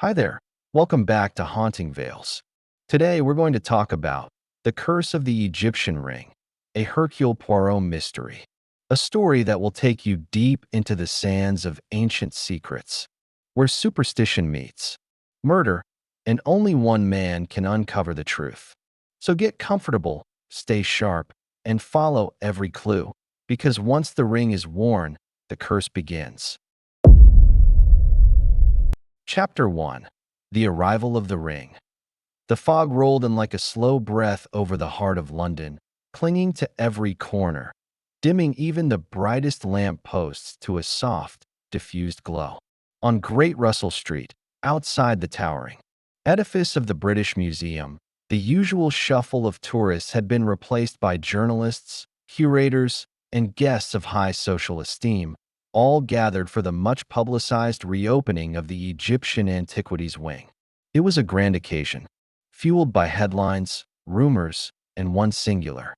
Hi there. Welcome back to Haunting Vales. Today we're going to talk about The Curse of the Egyptian Ring, a Hercule Poirot mystery. A story that will take you deep into the sands of ancient secrets, where superstition meets murder, and only one man can uncover the truth. So get comfortable, stay sharp, and follow every clue, because once the ring is worn, the curse begins. Chapter 1. The Arrival of the Ring. The fog rolled in like a slow breath over the heart of London, clinging to every corner, dimming even the brightest lamp posts to a soft, diffused glow. On Great Russell Street, outside the towering edifice of the British Museum, the usual shuffle of tourists had been replaced by journalists, curators, and guests of high social esteem, all gathered for the much-publicized reopening of the Egyptian Antiquities Wing. It was a grand occasion, fueled by headlines, rumors, and one singular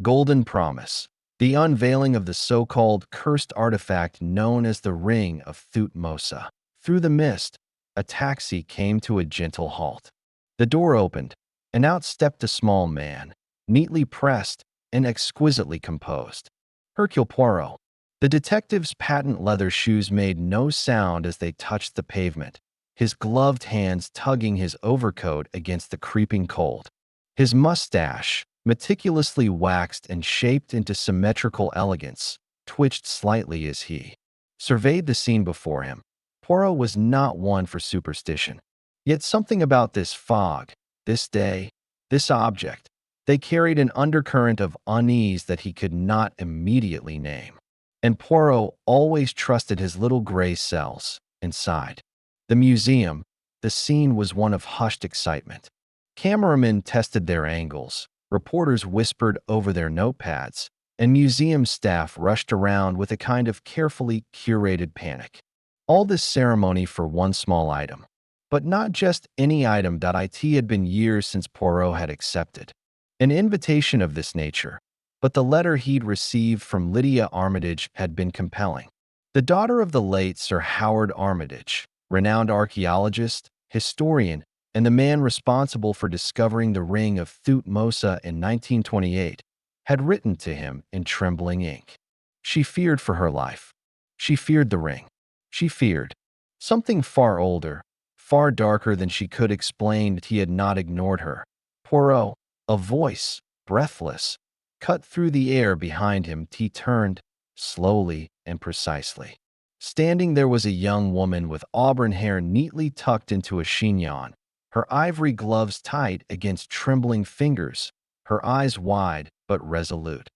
golden promise, the unveiling of the so-called cursed artifact known as the Ring of Thutmose. Through the mist, a taxi came to a gentle halt. The door opened, and out stepped a small man, neatly pressed and exquisitely composed. Hercule Poirot. The detective's patent leather shoes made no sound as they touched the pavement, his gloved hands tugging his overcoat against the creeping cold. His mustache, meticulously waxed and shaped into symmetrical elegance, twitched slightly as he surveyed the scene before him. Poirot was not one for superstition. Yet something about this fog, this day, this object, they carried an undercurrent of unease that he could not immediately name. And Poirot always trusted his little gray cells inside the museum. The scene was one of hushed excitement. Cameramen tested their angles, reporters whispered over their notepads, and museum staff rushed around with a kind of carefully curated panic. All this ceremony for one small item. But not just any item. It had been years since Poirot had accepted an invitation of this nature, but the letter he'd received from Lydia Armitage had been compelling. The daughter of the late Sir Howard Armitage, renowned archaeologist, historian, and the man responsible for discovering the Ring of Thutmose in 1928, had written to him in trembling ink. She feared for her life. She feared the ring. She feared something far older, far darker than she could explain. He had not ignored her. Poirot, a voice, breathless, cut through the air behind him. He turned, slowly and precisely. Standing there was a young woman with auburn hair neatly tucked into a chignon, her ivory gloves tight against trembling fingers, her eyes wide but resolute.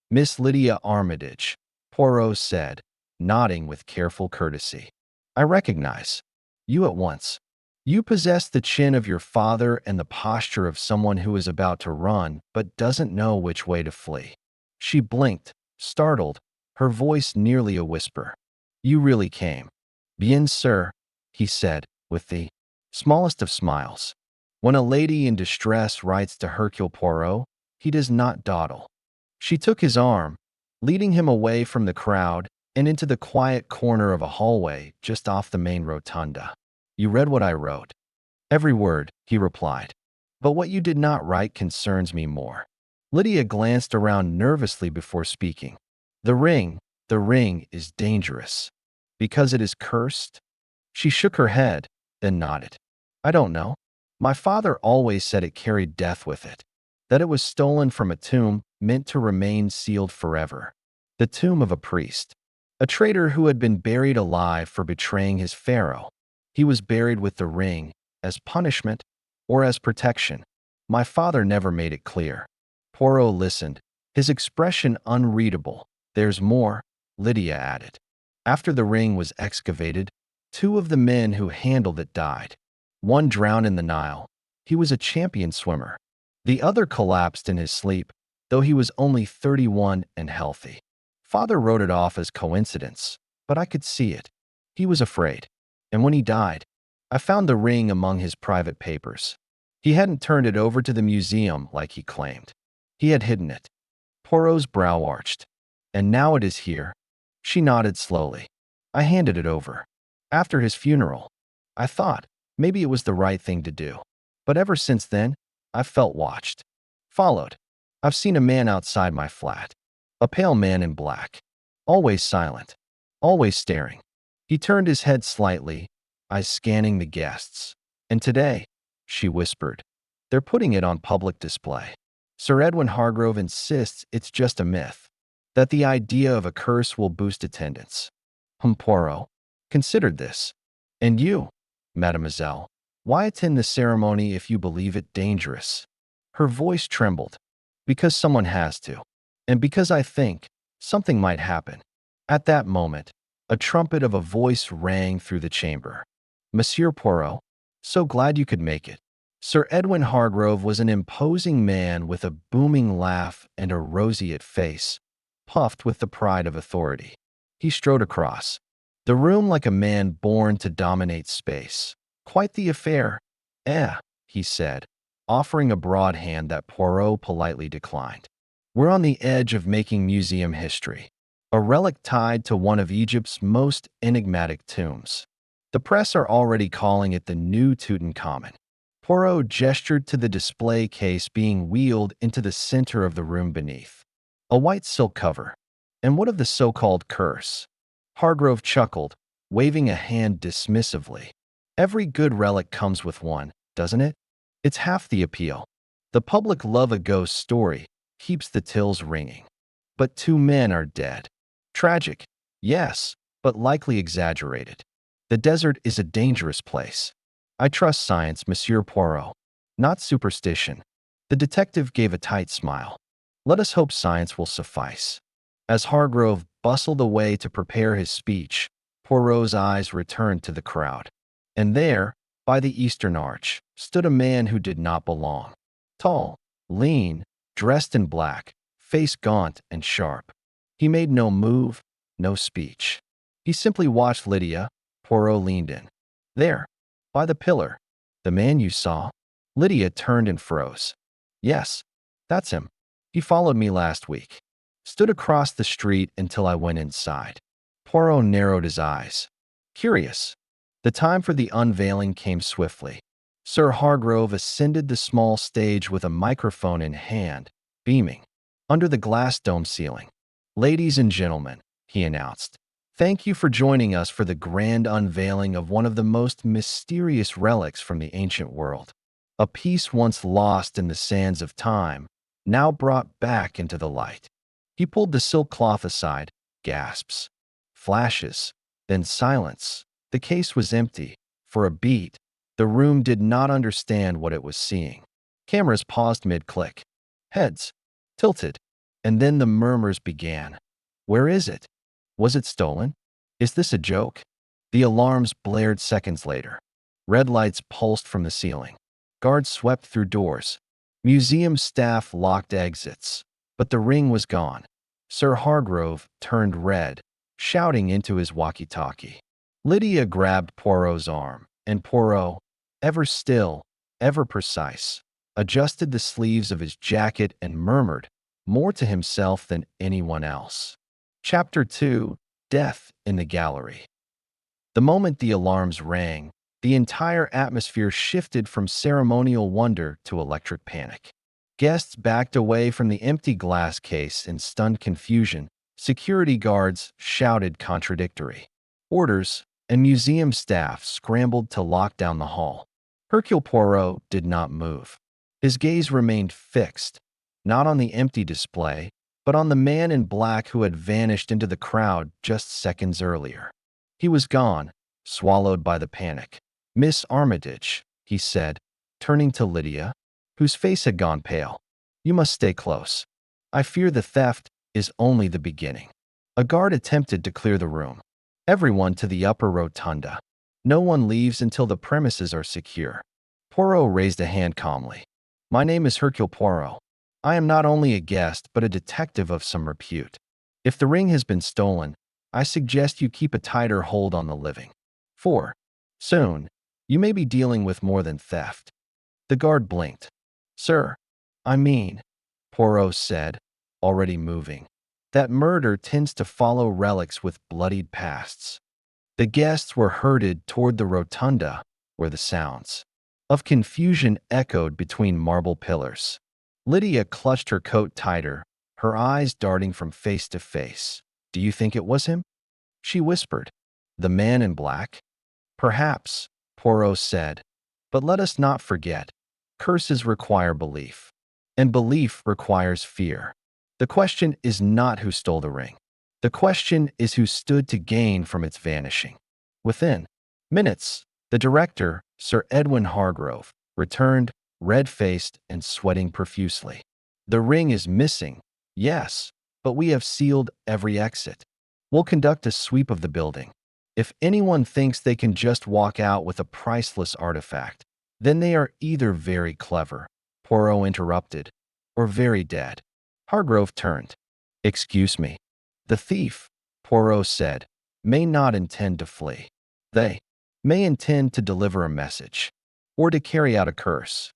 "Miss Lydia Armitage," Poirot said, nodding with careful courtesy. "I recognize you at once. You possess the chin of your father and the posture of someone who is about to run but doesn't know which way to flee." She blinked, startled, her voice nearly a whisper. "You really came." "Bien, sir," he said, with the smallest of smiles. When a lady in distress writes to Hercule Poirot, he does not dawdle. She took his arm, leading him away from the crowd and into the quiet corner of a hallway just off the main rotunda. "You read what I wrote." "Every word," he replied. "But what you did not write concerns me more." Lydia glanced around nervously before speaking. The ring is dangerous. Because it is cursed?" She shook her head, then nodded. "I don't know. My father always said it carried death with it, that it was stolen from a tomb meant to remain sealed forever. The tomb of a priest, a traitor who had been buried alive for betraying his pharaoh. He was buried with the ring, as punishment or as protection. My father never made it clear." Poirot listened, his expression unreadable. "There's more," Lydia added. "After the ring was excavated, 2 of the men who handled it died. One drowned in the Nile. He was a champion swimmer. The other collapsed in his sleep, though he was only 31 and healthy. Father wrote it off as coincidence, but I could see it. He was afraid. And when he died, I found the ring among his private papers. He hadn't turned it over to the museum like he claimed. He had hidden it." Poirot's brow arched. "And now it is here." She nodded slowly. "I handed it over. After his funeral. I thought, Maybe it was the right thing to do. But ever since then, I've felt watched. Followed. I've seen a man outside my flat. A pale man in black. Always silent. Always staring. He turned his head slightly, eyes scanning the guests. And today, she whispered, they're putting it on public display. Sir Edwin Hargrove insists it's just a myth, that the idea of a curse will boost attendance. Poirot considered this. And you, mademoiselle, why attend the ceremony if you believe it dangerous? Her voice trembled. Because someone has to. And because I think something might happen. At that moment, a trumpet of a voice rang through the chamber. Monsieur Poirot, so glad you could make it. Sir Edwin Hargrove was an imposing man with a booming laugh and a roseate face, puffed with the pride of authority. He strode across the room like a man born to dominate space. Quite the affair. He said, offering a broad hand that Poirot politely declined. We're on the edge of making museum history. A relic tied to one of Egypt's most enigmatic tombs. The press are already calling it the new Tutankhamun. Poirot gestured to the display case being wheeled into the center of the room beneath. A white silk cover. And what of the so-called curse? Hargrove chuckled, waving a hand dismissively. Every good relic comes with one, doesn't it? It's half the appeal. The public love a ghost story, keeps the tills ringing. But 2 men are dead. Tragic, yes, but likely exaggerated. The desert is a dangerous place. I trust science, Monsieur Poirot, not superstition. The detective gave a tight smile. Let us hope science will suffice. As Hargrove bustled away to prepare his speech, Poirot's eyes returned to the crowd. And there, by the eastern arch, stood a man who did not belong. Tall, lean, dressed in black, face gaunt and sharp. He made no move, no speech. He simply watched Lydia. Poirot leaned in. There, by the pillar. The man you saw? Lydia turned and froze. Yes, that's him. He followed me last week. Stood across the street until I went inside. Poirot narrowed his eyes. Curious. The time for the unveiling came swiftly. Sir Hargrove ascended the small stage with a microphone in hand, beaming. Under the glass dome ceiling. Ladies and gentlemen, he announced, thank you for joining us for the grand unveiling of one of the most mysterious relics from the ancient world. A piece once lost in the sands of time, now brought back into the light. He pulled the silk cloth aside, gasps, flashes, then silence. The case was empty. For a beat, the room did not understand what it was seeing. Cameras paused mid-click. Heads tilted. And then the murmurs began. Where is it? Was it stolen? Is this a joke? The alarms blared seconds later. Red lights pulsed from the ceiling. Guards swept through doors. Museum staff locked exits. But the ring was gone. Sir Hargrove turned red, shouting into his walkie-talkie. Lydia grabbed Poirot's arm, and Poirot, ever still, ever precise, adjusted the sleeves of his jacket and murmured, more to himself than anyone else. Chapter 2: Death in the Gallery. The moment the alarms rang, the entire atmosphere shifted from ceremonial wonder to electric panic. Guests backed away from the empty glass case in stunned confusion. Security guards shouted contradictory orders, and museum staff scrambled to lock down the hall. Hercule Poirot did not move. His gaze remained fixed, not on the empty display, but on the man in black who had vanished into the crowd just seconds earlier. He was gone, swallowed by the panic. Miss Armitage, he said, turning to Lydia, whose face had gone pale. You must stay close. I fear the theft is only the beginning. A guard attempted to clear the room. Everyone to the upper rotunda. No one leaves until the premises are secure. Poirot raised a hand calmly. My name is Hercule Poirot. I am not only a guest, but a detective of some repute. If the ring has been stolen, I suggest you keep a tighter hold on the living. For, soon, you may be dealing with more than theft. The guard blinked. Sir, I mean, Poirot said, already moving, that murder tends to follow relics with bloodied pasts. The guests were herded toward the rotunda, where the sounds of confusion echoed between marble pillars. Lydia clutched her coat tighter, her eyes darting from face to face. "Do you think it was him?" she whispered. "The man in black?" "Perhaps," Poirot said. "But let us not forget, curses require belief, and belief requires fear. The question is not who stole the ring. The question is who stood to gain from its vanishing." Within minutes, the director, Sir Edwin Hargrove, returned, red-faced and sweating profusely. "The ring is missing, yes, but we have sealed every exit. We'll conduct a sweep of the building. If anyone thinks they can just walk out with a priceless artifact, then they are either very clever," Poirot interrupted, "or very dead." Hargrove turned. "Excuse me. The thief," Poirot said, "may not intend to flee. They may intend to deliver a message, or to carry out a curse."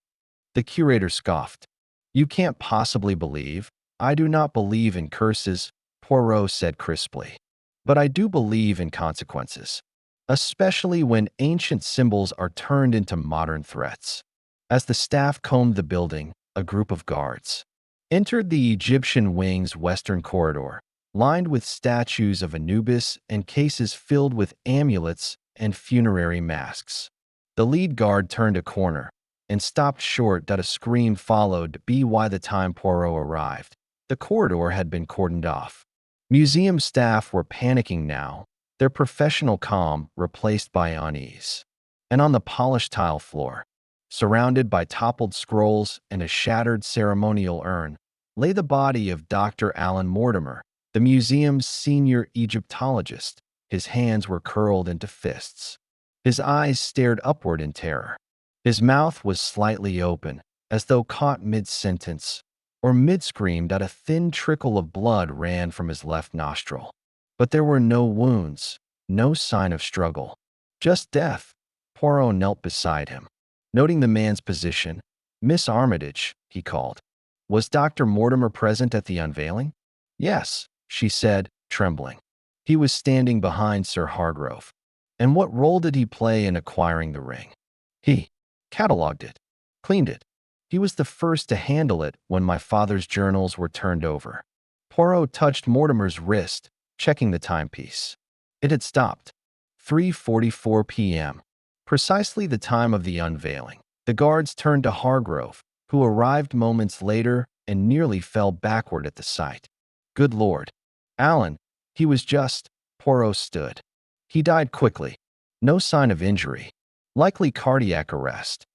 The curator scoffed. "You can't possibly believe—" "I do not believe in curses," Poirot said crisply. "But I do believe in consequences, especially when ancient symbols are turned into modern threats." As the staff combed the building, a group of guards entered the Egyptian wing's western corridor, lined with statues of Anubis and cases filled with amulets and funerary masks. The lead guard turned a corner and stopped short. A scream followed. By the time Poirot arrived, the corridor had been cordoned off. Museum staff were panicking now, their professional calm replaced by unease. And on the polished tile floor, surrounded by toppled scrolls and a shattered ceremonial urn, lay the body of Dr. Alan Mortimer, the museum's senior Egyptologist. His hands were curled into fists. His eyes stared upward in terror. His mouth was slightly open, as though caught mid-sentence or mid-scream. A thin trickle of blood ran from his left nostril. But there were no wounds, no sign of struggle. Just death. Poirot knelt beside him, noting the man's position. "Miss Armitage," he called. "Was Dr. Mortimer present at the unveiling?" "Yes," she said, trembling. "He was standing behind Sir Hargrove." "And what role did he play in acquiring the ring?" "He catalogued it, cleaned it. He was the first to handle it when my father's journals were turned over." Poirot touched Mortimer's wrist, checking the timepiece. It had stopped. 3:44 p.m. Precisely the time of the unveiling. The guards turned to Hargrove, who arrived moments later and nearly fell backward at the sight. "Good Lord. Alan, he was just—" Poirot stood. "He died quickly. No sign of injury. Likely cardiac arrest.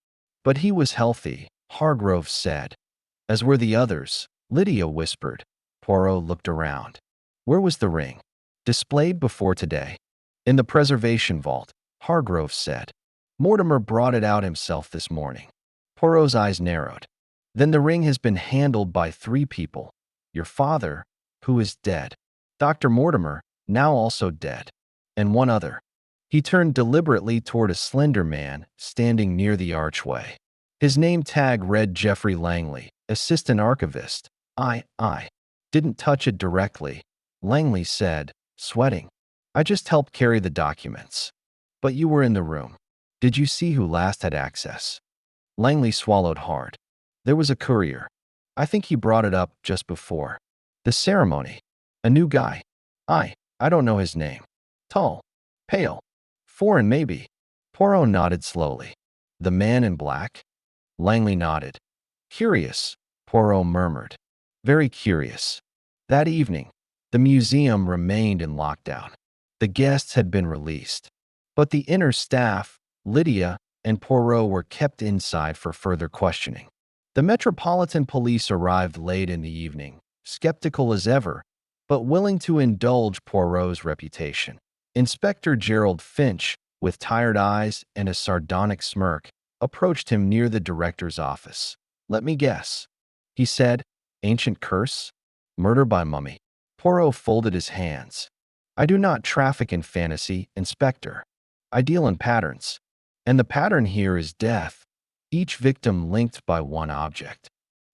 But he was healthy," Hargrove said. "As were the others," Lydia whispered. Poirot looked around. Where was the ring? "Displayed before today." "In the preservation vault," Hargrove said. "Mortimer brought it out himself this morning." Poirot's eyes narrowed. "Then the ring has been handled by 3 people. Your father, who is dead. Dr. Mortimer, now also dead. And 1 other." He turned deliberately toward a slender man standing near the archway. His name tag read Geoffrey Langley, assistant archivist. I didn't touch it directly," Langley said, sweating. "I just helped carry the documents. But you were in the room. Did you see who last had access?" Langley swallowed hard. "There was a courier. I think he brought it up just before the ceremony. A new guy. I don't know his name. Tall, pale, foreign maybe." Poirot nodded slowly. "The man in black?" Langley nodded. "Curious," Poirot murmured. "Very curious." That evening, the museum remained in lockdown. The guests had been released, but the inner staff, Lydia and Poirot, were kept inside for further questioning. The Metropolitan Police arrived late in the evening, skeptical as ever, but willing to indulge Poirot's reputation. Inspector Gerald Finch, with tired eyes and a sardonic smirk, approached him near the director's office. "Let me guess," he said. "Ancient curse? Murder by mummy?" Poirot folded his hands. "I do not traffic in fantasy, Inspector. I deal in patterns. And the pattern here is death, each victim linked by one object."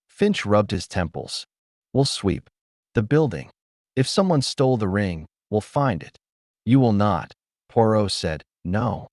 Finch rubbed his temples. "We'll sweep the building. If someone stole the ring, we'll find it." "You will not," Poirot said. "No.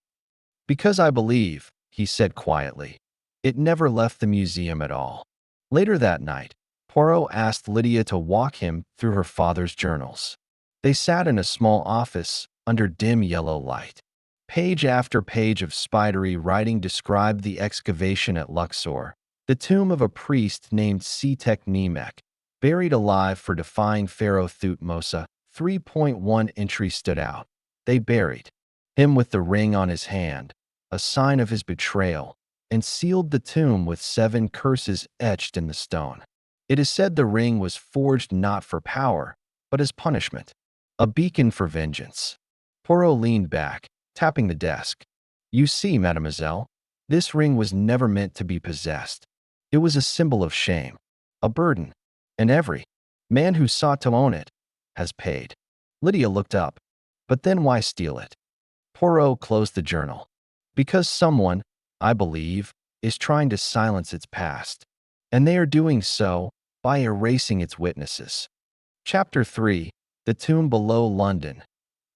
Because I believe, he said quietly. It never left the museum at all. Later that night, Poirot asked Lydia to walk him through her father's journals. They sat in a small office under dim yellow light. Page after page of spidery writing described the excavation at Luxor, the tomb of a priest named Setek-Nemek, buried alive for defying Pharaoh Thutmose. 3.1 entry stood out. They buried him with the ring on his hand, a sign of his betrayal, and sealed the tomb with 7 curses etched in the stone. It is said the ring was forged not for power, but as punishment, a beacon for vengeance. Poirot leaned back, tapping the desk. You see, mademoiselle, this ring was never meant to be possessed. It was a symbol of shame, a burden, and every man who sought to own it has paid. Lydia looked up. But then why steal it? Poirot closed the journal. Because someone, I believe, is trying to silence its past, and they are doing so by erasing its witnesses. Chapter 3. The Tomb Below London.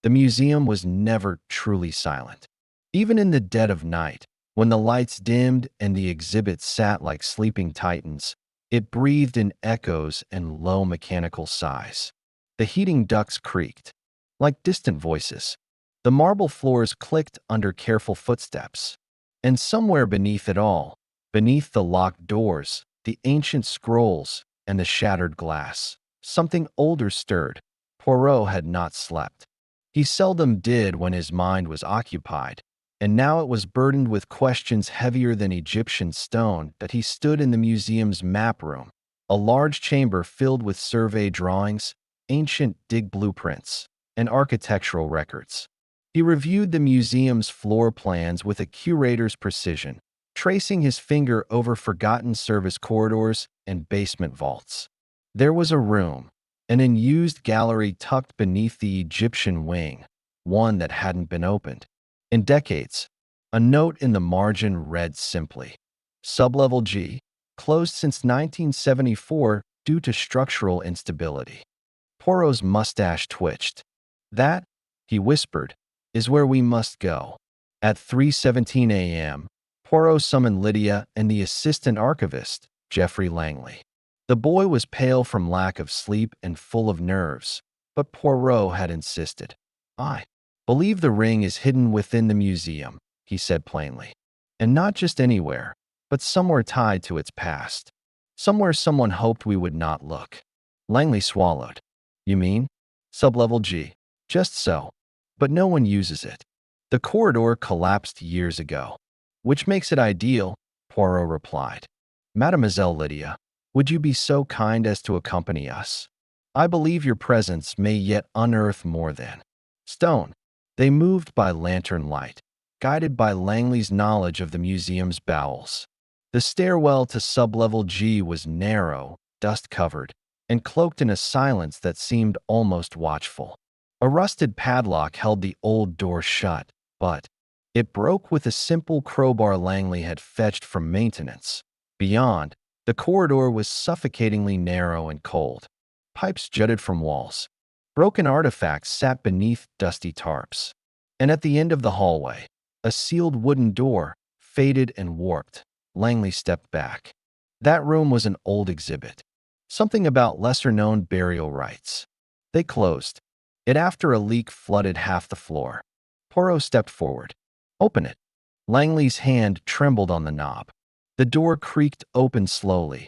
The museum was never truly silent. Even in the dead of night, when the lights dimmed and the exhibits sat like sleeping titans, it breathed in echoes and low mechanical sighs. The heating ducts creaked, like distant voices. The marble floors clicked under careful footsteps. And somewhere beneath it all, beneath the locked doors, the ancient scrolls, and the shattered glass, something older stirred. Poirot had not slept. He seldom did when his mind was occupied, and now it was burdened with questions heavier than Egyptian stone that he stood in the museum's map room, a large chamber filled with survey drawings, ancient dig blueprints, and architectural records. He reviewed the museum's floor plans with a curator's precision, tracing his finger over forgotten service corridors and basement vaults. There was a room, an unused gallery tucked beneath the Egyptian wing, one that hadn't been opened in decades. A note in the margin read simply, Sublevel G, closed since 1974 due to structural instability. Poirot's mustache twitched. That, he whispered, is where we must go. At 3:17 a.m., Poirot summoned Lydia and the assistant archivist, Geoffrey Langley. The boy was pale from lack of sleep and full of nerves, but Poirot had insisted. I believe the ring is hidden within the museum, he said plainly. And not just anywhere, but somewhere tied to its past. Somewhere someone hoped we would not look. Langley swallowed. You mean? Sublevel G. Just so. But no one uses it. The corridor collapsed years ago. Which makes it ideal, Poirot replied. Mademoiselle Lydia, would you be so kind as to accompany us? I believe your presence may yet unearth more than stone. They moved by lantern light, guided by Langley's knowledge of the museum's bowels. The stairwell to sublevel G was narrow, dust-covered, and cloaked in a silence that seemed almost watchful. A rusted padlock held the old door shut, but it broke with a simple crowbar Langley had fetched from maintenance. Beyond, the corridor was suffocatingly narrow and cold. Pipes jutted from walls. Broken artifacts sat beneath dusty tarps. And at the end of the hallway, a sealed wooden door, faded and warped. Langley stepped back. That room was an old exhibit. Something about lesser-known burial rites. They closed it after a leak flooded half the floor. Poirot stepped forward. Open it. Langley's hand trembled on the knob. The door creaked open slowly.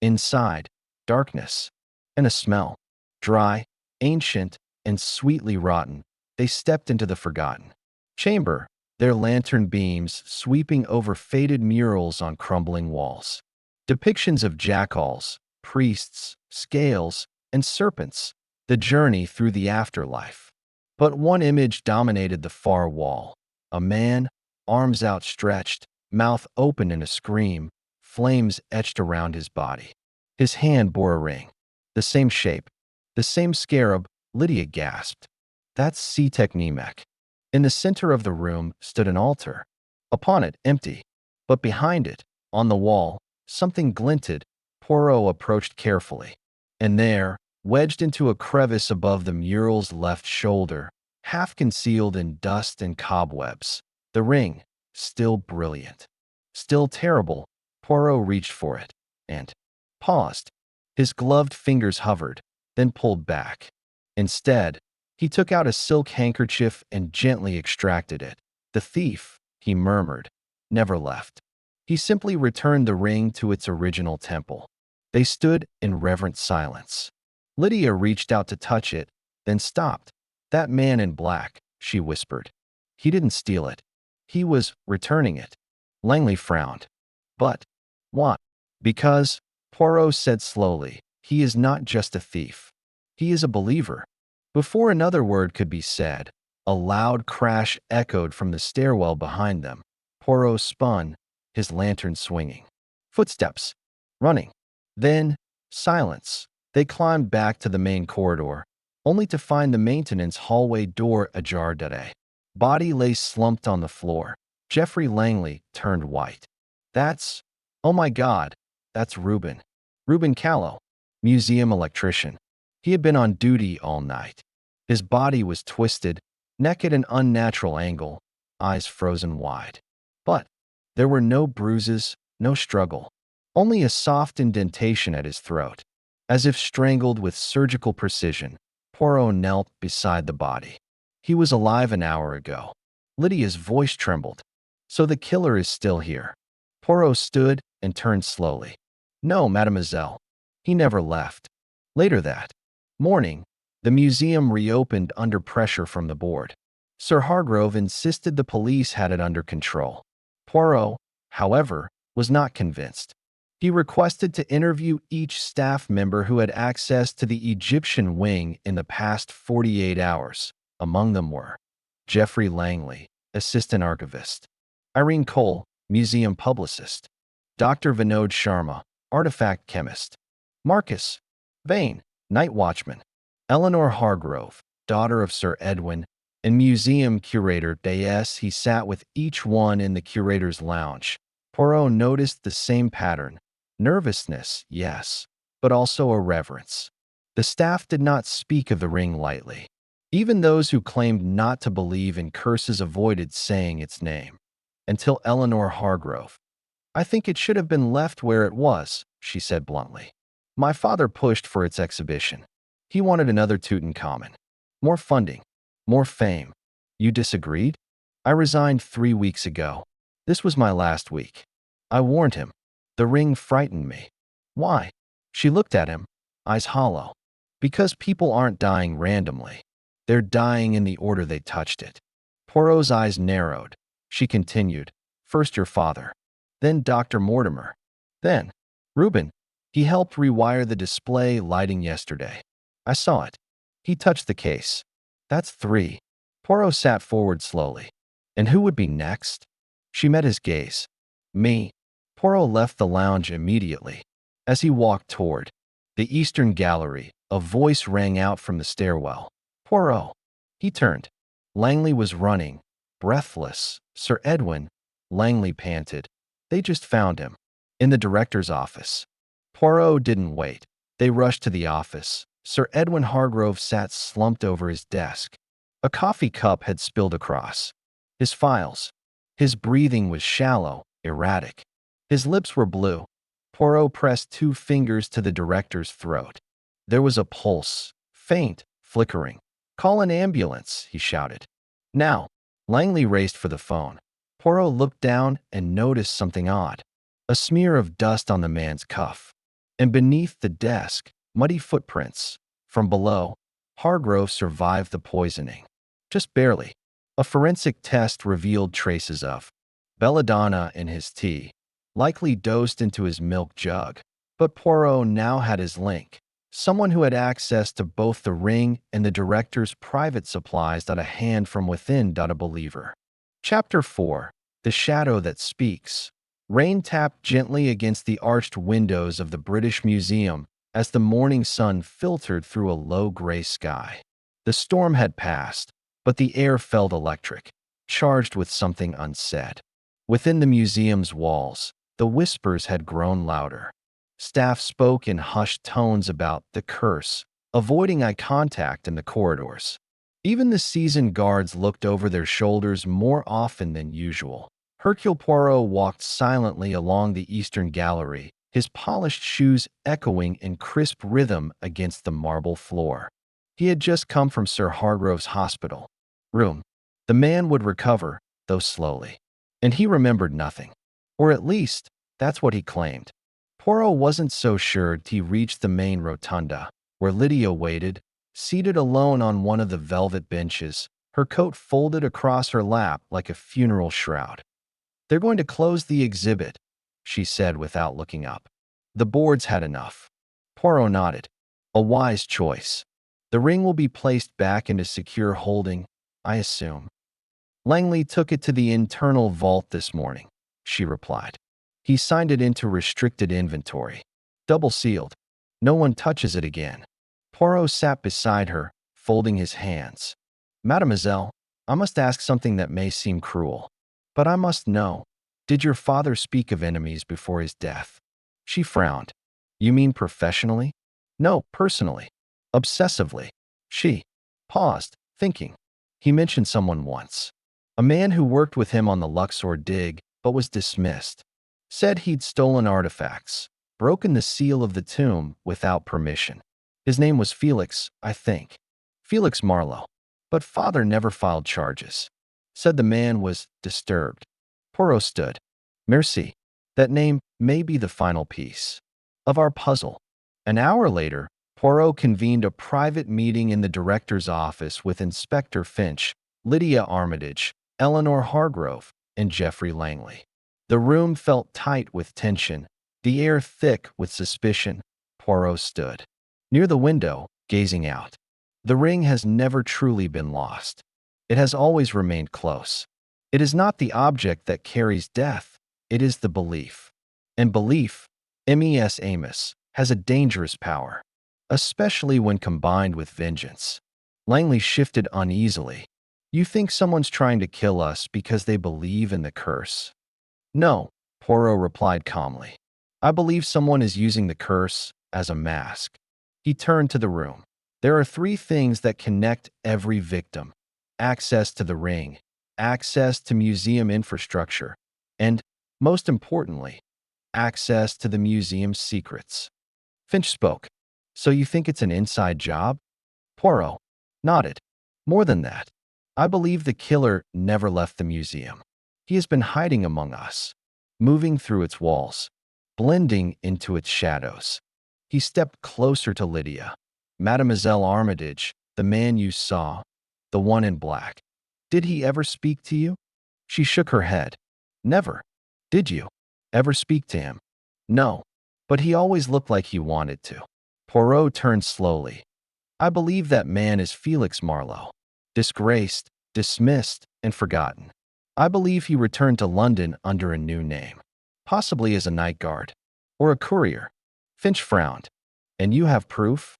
Inside, darkness and a smell. Dry, ancient, and sweetly rotten. They stepped into the forgotten chamber, their lantern beams sweeping over faded murals on crumbling walls. Depictions of jackals, priests, scales, and serpents, the journey through the afterlife. But one image dominated the far wall. A man, arms outstretched, mouth open in a scream, flames etched around his body. His hand bore a ring. The same shape, the same scarab. Lydia gasped. That's Setek-Nemek. In the center of the room stood an altar. Upon it, empty. But behind it, on the wall, something glinted. Poirot approached carefully. And there, wedged into a crevice above the mural's left shoulder, half concealed in dust and cobwebs, the ring, still brilliant. Still terrible. Poirot reached for it and paused. His gloved fingers hovered, then pulled back. Instead, he took out a silk handkerchief and gently extracted it. The thief, he murmured, never left. He simply returned the ring to its original temple. They stood in reverent silence. Lydia reached out to touch it, then stopped. That man in black, she whispered. He didn't steal it. He was returning it. Langley frowned. But why? Because, Poirot said slowly, he is not just a thief. He is a believer. Before another word could be said, a loud crash echoed from the stairwell behind them. Poirot spun, his lantern swinging. Footsteps. Running. Then, silence. They climbed back to the main corridor, only to find the maintenance hallway door ajar. A body lay slumped on the floor. Geoffrey Langley turned white. Oh my God, that's Reuben. Reuben Callow, museum electrician. He had been on duty all night. His body was twisted, neck at an unnatural angle, eyes frozen wide. But there were no bruises, no struggle, only a soft indentation at his throat. As if strangled with surgical precision, Poirot knelt beside the body. He was alive an hour ago. Lydia's voice trembled. So the killer is still here. Poirot stood and turned slowly. No, mademoiselle. He never left. Later that morning, the museum reopened under pressure from the board. Sir Hargrove insisted the police had it under control. Poirot, however, was not convinced. He requested to interview each staff member who had access to the Egyptian wing in the past 48 hours. Among them were Geoffrey Langley, assistant archivist; Irene Cole, museum publicist; Dr. Vinod Sharma, artifact chemist; Marcus Vane, night watchman; Eleanor Hargrove, daughter of Sir Edwin, and museum curator. Yes, he sat with each one in the curator's lounge. Poirot noticed the same pattern. Nervousness, yes, but also a reverence. The staff did not speak of the ring lightly. Even those who claimed not to believe in curses avoided saying its name. Until Eleanor Hargrove. I think it should have been left where it was, she said bluntly. My father pushed for its exhibition. He wanted another Tutankhamun. More funding. More fame. You disagreed? I resigned 3 weeks ago. This was my last week. I warned him. The ring frightened me. Why? She looked at him, eyes hollow. Because people aren't dying randomly. They're dying in the order they touched it. Poirot's eyes narrowed. She continued, first your father, then Dr. Mortimer, then Reuben. He helped rewire the display lighting yesterday. I saw it. He touched the case. That's 3. Poirot sat forward slowly. And who would be next? She met his gaze. Me. Poirot left the lounge immediately. As he walked toward the eastern gallery, a voice rang out from the stairwell. Poirot. He turned. Langley was running, breathless. Sir Edwin, Langley panted. They just found him. In the director's office. Poirot didn't wait. They rushed to the office. Sir Edwin Hargrove sat slumped over his desk. A coffee cup had spilled across his files. His breathing was shallow, erratic. His lips were blue. Poirot pressed 2 fingers to the director's throat. There was a pulse, faint, flickering. Call an ambulance, he shouted. Now. Langley raced for the phone. Poirot looked down and noticed something odd. A smear of dust on the man's cuff. And beneath the desk, muddy footprints. From below, Hargrove survived the poisoning. Just barely. A forensic test revealed traces of belladonna in his tea, likely dosed into his milk jug. But Poirot now had his link. Someone who had access to both the ring and the director's private supplies. A hand from within. A believer. Chapter 4. The Shadow That Speaks. Rain tapped gently against the arched windows of the British Museum as the morning sun filtered through a low gray sky. The storm had passed, but the air felt electric, charged with something unsaid. Within the museum's walls, the whispers had grown louder. Staff spoke in hushed tones about the curse, avoiding eye contact in the corridors. Even the seasoned guards looked over their shoulders more often than usual. Hercule Poirot walked silently along the eastern gallery, his polished shoes echoing in crisp rhythm against the marble floor. He had just come from Sir Hargrove's hospital room. The man would recover, though slowly. And he remembered nothing. Or at least, that's what he claimed. Poirot wasn't so sure till he reached the main rotunda, where Lydia waited, seated alone on one of the velvet benches, her coat folded across her lap like a funeral shroud. "They're going to close the exhibit," she said without looking up. "The boards had enough." Poirot nodded. "A wise choice. The ring will be placed back into secure holding, I assume." "Langley took it to the internal vault this morning," she replied. "He signed it into restricted inventory. Double sealed. No one touches it again." Poirot sat beside her, folding his hands. "Mademoiselle, I must ask something that may seem cruel. But I must know. Did your father speak of enemies before his death?" She frowned. "You mean professionally?" "No, personally. Obsessively." She paused, thinking. "He mentioned someone once. A man who worked with him on the Luxor dig, but was dismissed. Said he'd stolen artifacts, broken the seal of the tomb without permission. His name was Felix, I think. Felix Marlowe. But father never filed charges. Said the man was disturbed." Poirot stood. "Merci. That name may be the final piece of our puzzle." An hour later, Poirot convened a private meeting in the director's office with Inspector Finch, Lydia Armitage, Eleanor Hargrove, and Geoffrey Langley. The room felt tight with tension, the air thick with suspicion. Poirot stood near the window, gazing out. The ring has never truly been lost. It has always remained close. It is not the object that carries death, it is the belief. And belief, mes Amos, has a dangerous power, especially when combined with vengeance. Langley shifted uneasily. "You think someone's trying to kill us because they believe in the curse?" "No," Poirot replied calmly. "I believe someone is using the curse as a mask." He turned to the room. "There are three things that connect every victim: access to the ring, access to museum infrastructure, and, most importantly, access to the museum's secrets." Finch spoke. "So you think it's an inside job?" Poirot nodded. "More than that. I believe the killer never left the museum. He has been hiding among us, moving through its walls, blending into its shadows." He stepped closer to Lydia. "Mademoiselle Armitage, the man you saw, the one in black. Did he ever speak to you?" She shook her head. "Never." "Did you ever speak to him?" "No, but he always looked like he wanted to." Poirot turned slowly. "I believe that man is Felix Marlowe. Disgraced, dismissed, and forgotten. I believe he returned to London under a new name, possibly as a night guard or a courier." Finch frowned. "And you have proof?"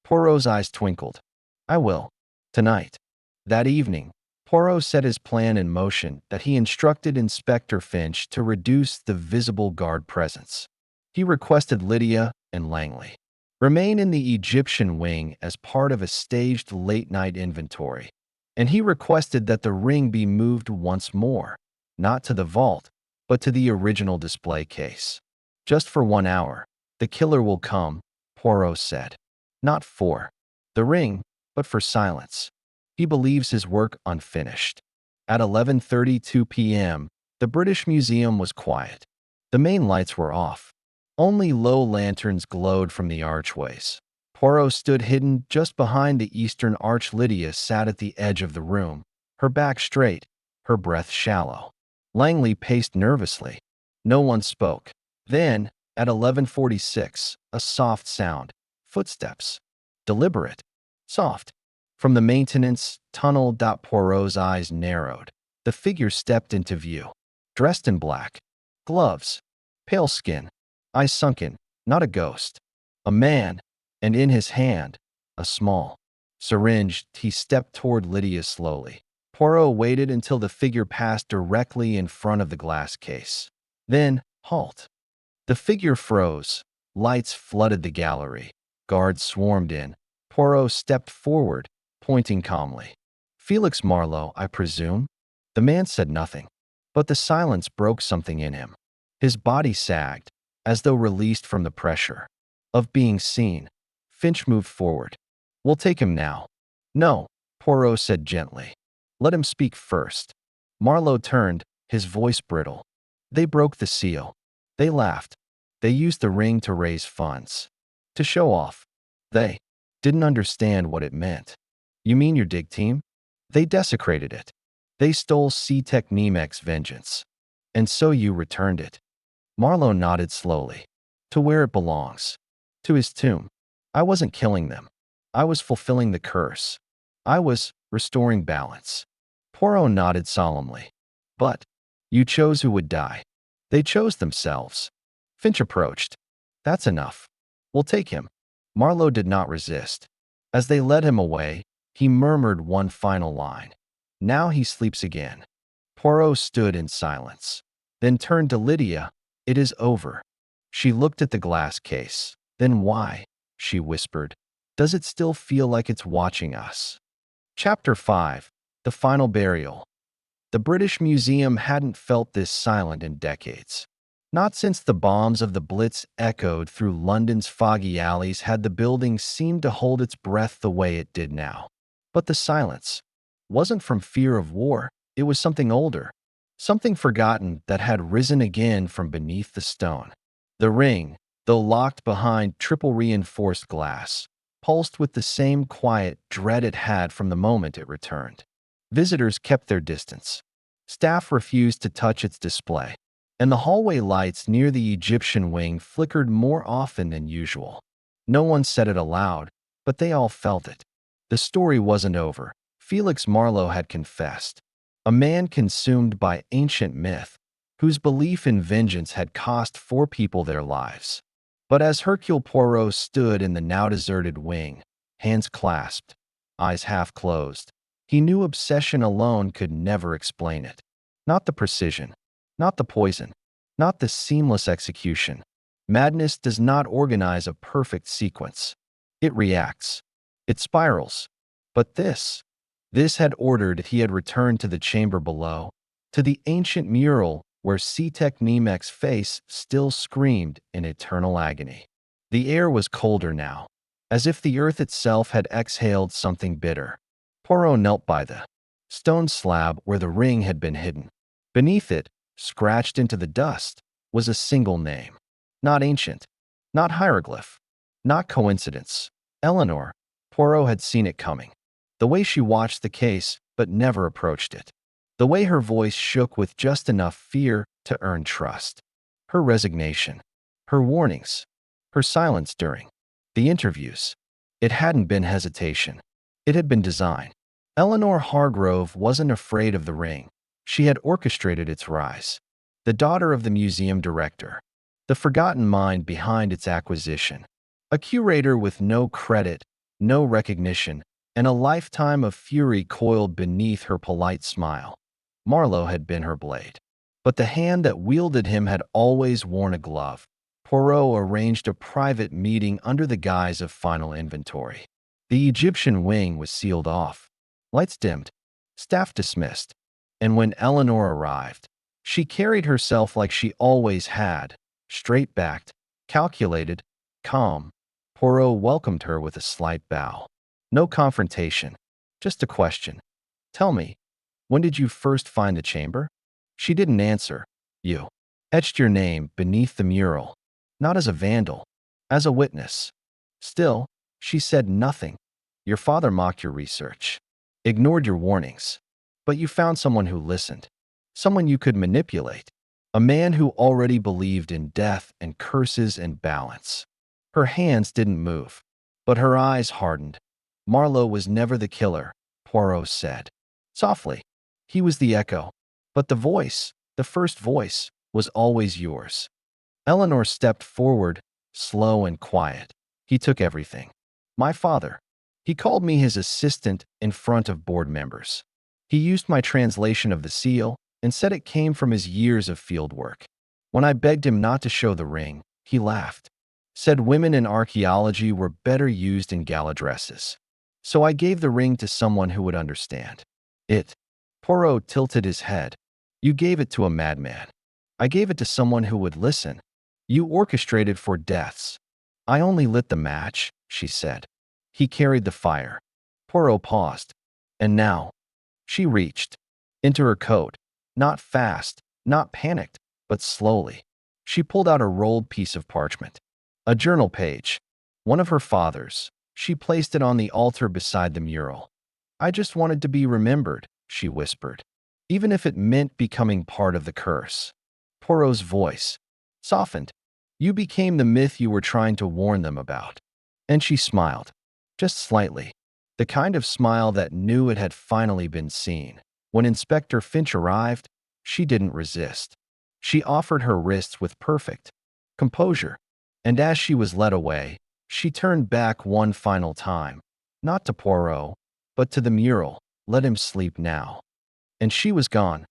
Poirot's eyes twinkled. "I will. Tonight." That evening, Poirot set his plan in motion that he instructed Inspector Finch to reduce the visible guard presence. He requested Lydia and Langley remain in the Egyptian wing as part of a staged late-night inventory, and he requested that the ring be moved once more, not to the vault, but to the original display case. "Just for 1 hour. The killer will come," Poirot said. "Not for the ring, but for silence. He believes his work unfinished." At 11:32 p.m., the British Museum was quiet. The main lights were off. Only low lanterns glowed from the archways. Poirot stood hidden just behind the eastern arch. Lydia sat at the edge of the room, her back straight, her breath shallow. Langley paced nervously. No one spoke. Then, at 11:46, a soft sound. Footsteps. Deliberate. Soft. From the maintenance tunnel. Poirot's eyes narrowed. The figure stepped into view. Dressed in black. Gloves. Pale skin. Eyes sunken. Not a ghost. A man. And in his hand, a small syringe. He stepped toward Lydia slowly. Poirot waited until the figure passed directly in front of the glass case. Then, halt. The figure froze. Lights flooded the gallery. Guards swarmed in. Poirot stepped forward, pointing calmly. "Felix Marlowe, I presume?" The man said nothing. But the silence broke something in him. His body sagged, as though released from the pressure of being seen. Finch moved forward. "We'll take him now." "No," Poirot said gently. "Let him speak first." Marlowe turned, his voice brittle. "They broke the seal. They laughed. They used the ring to raise funds. To show off. They didn't understand what it meant." "You mean your dig team?" "They desecrated it. They stole C-Tech Nemec's vengeance. And so you returned it." Marlowe nodded slowly. "To where it belongs. To his tomb. I wasn't killing them. I was fulfilling the curse. I was restoring balance." Poirot nodded solemnly. "But you chose who would die. They chose themselves." Finch approached. "That's enough. We'll take him." Marlowe did not resist. As they led him away, he murmured one final line. "Now he sleeps again." Poirot stood in silence, then turned to Lydia. "It is over." She looked at the glass case. "Then why?" she whispered. "Does it still feel like it's watching us?" Chapter 5. The Final Burial. The British Museum hadn't felt this silent in decades. Not since the bombs of the Blitz echoed through London's foggy alleys had the building seemed to hold its breath the way it did now. But the silence wasn't from fear of war. It was something older, something forgotten that had risen again from beneath the stone. The ring, though locked behind triple-reinforced glass, pulsed with the same quiet dread it had from the moment it returned. Visitors kept their distance. Staff refused to touch its display, and the hallway lights near the Egyptian wing flickered more often than usual. No one said it aloud, but they all felt it. The story wasn't over. Felix Marlowe had confessed. A man consumed by ancient myth, whose belief in vengeance had cost 4 people their lives. But as Hercule Poirot stood in the now-deserted wing, hands clasped, eyes half-closed, he knew obsession alone could never explain it. Not the precision, not the poison, not the seamless execution. Madness does not organize a perfect sequence. It reacts. It spirals. But this had ordered. He had returned to the chamber below, to the ancient mural where C-Tech Nemec's face still screamed in eternal agony. The air was colder now, as if the earth itself had exhaled something bitter. Poirot knelt by the stone slab where the ring had been hidden. Beneath it, scratched into the dust, was a single name. Not ancient, not hieroglyph, not coincidence. Eleanor. Poirot had seen it coming. The way she watched the case but never approached it. The way her voice shook with just enough fear to earn trust. Her resignation. Her warnings. Her silence during the interviews. It hadn't been hesitation. It had been design. Eleanor Hargrove wasn't afraid of the ring. She had orchestrated its rise. The daughter of the museum director. The forgotten mind behind its acquisition. A curator with no credit, no recognition, and a lifetime of fury coiled beneath her polite smile. Marlowe had been her blade. But the hand that wielded him had always worn a glove. Poirot arranged a private meeting under the guise of final inventory. The Egyptian wing was sealed off. Lights dimmed. Staff dismissed. And when Eleanor arrived, she carried herself like she always had, straight-backed, calculated, calm. Poirot welcomed her with a slight bow. No confrontation, just a question. "Tell me, when did you first find the chamber?" She didn't answer. "You etched your name beneath the mural, not as a vandal, as a witness." Still, she said nothing. "Your father mocked your research, ignored your warnings, but you found someone who listened, someone you could manipulate, a man who already believed in death and curses and balance." Her hands didn't move, but her eyes hardened. "Marlowe was never the killer," Poirot said. Softly. "He was the echo. But the voice, the first voice, was always yours." Eleanor stepped forward, slow and quiet. "He took everything. My father. He called me his assistant in front of board members. He used my translation of the seal and said it came from his years of field work. When I begged him not to show the ring, he laughed. Said women in archaeology were better used in gala dresses. So I gave the ring to someone who would understand it." Poirot tilted his head. You gave it to a madman. I gave it to someone who would listen. You orchestrated for deaths. I only lit the match, she said. He carried the fire. Poirot paused. And now? She reached into her coat, not fast, not panicked, but slowly. She pulled out a rolled piece of parchment. A journal page. One of her father's. She placed it on the altar beside the mural. I just wanted to be remembered, she whispered, even if it meant becoming part of the curse. Poirot's voice softened. You became the myth you were trying to warn them about. And she smiled, just slightly, the kind of smile that knew it had finally been seen. When Inspector Finch arrived, she didn't resist. She offered her wrists with perfect composure, and as she was led away, she turned back one final time, not to Poirot, but to the mural. Let him sleep now. And she was gone.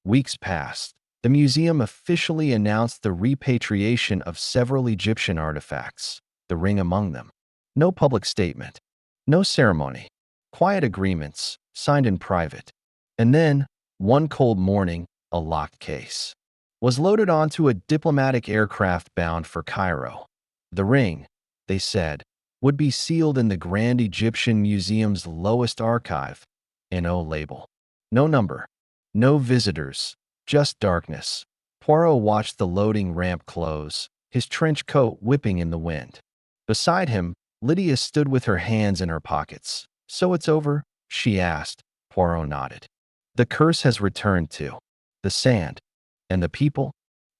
Weeks passed. The museum officially announced the repatriation of several Egyptian artifacts, the ring among them. No public statement, no ceremony, quiet agreements signed in private. And then, one cold morning, a locked case was loaded onto a diplomatic aircraft bound for Cairo. The ring, they said, would be sealed in the Grand Egyptian Museum's lowest archive. No label, no number, no visitors, just darkness. Poirot watched the loading ramp close, his trench coat whipping in the wind. Beside him, Lydia stood with her hands in her pockets. So it's over? She asked. Poirot nodded. The curse has returned to the sand. And the people?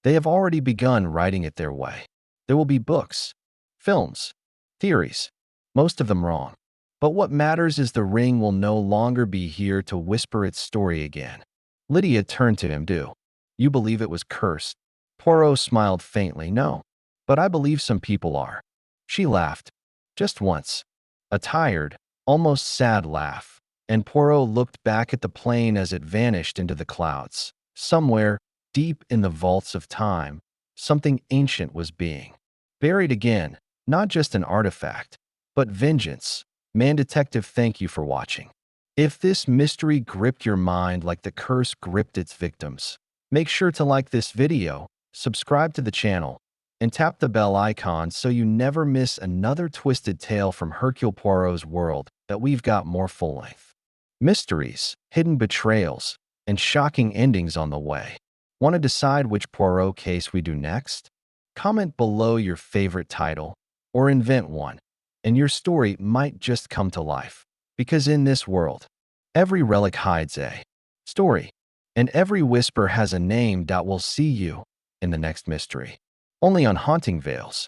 They have already begun writing it their way. There will be books, films, theories, most of them wrong. But what matters is the ring will no longer be here to whisper its story again. Lydia turned to him. Do you believe it was cursed? Poirot smiled faintly. No, but I believe some people are. She laughed. Just once. A tired, almost sad laugh. And Poirot looked back at the plane as it vanished into the clouds. Somewhere, deep in the vaults of time, something ancient was being buried again. Not just an artifact, but vengeance. Man Detective, thank you for watching. If this mystery gripped your mind like the curse gripped its victims, make sure to like this video, subscribe to the channel, and tap the bell icon so you never miss another twisted tale from Hercule Poirot's world. That we've got more full-length mysteries, hidden betrayals, and shocking endings on the way. Want to decide which Poirot case we do next? Comment below your favorite title, or invent one, and your story might just come to life. Because in this world, every relic hides a story, and every whisper has a name. We'll see you in the next mystery. Only on Haunting Veils.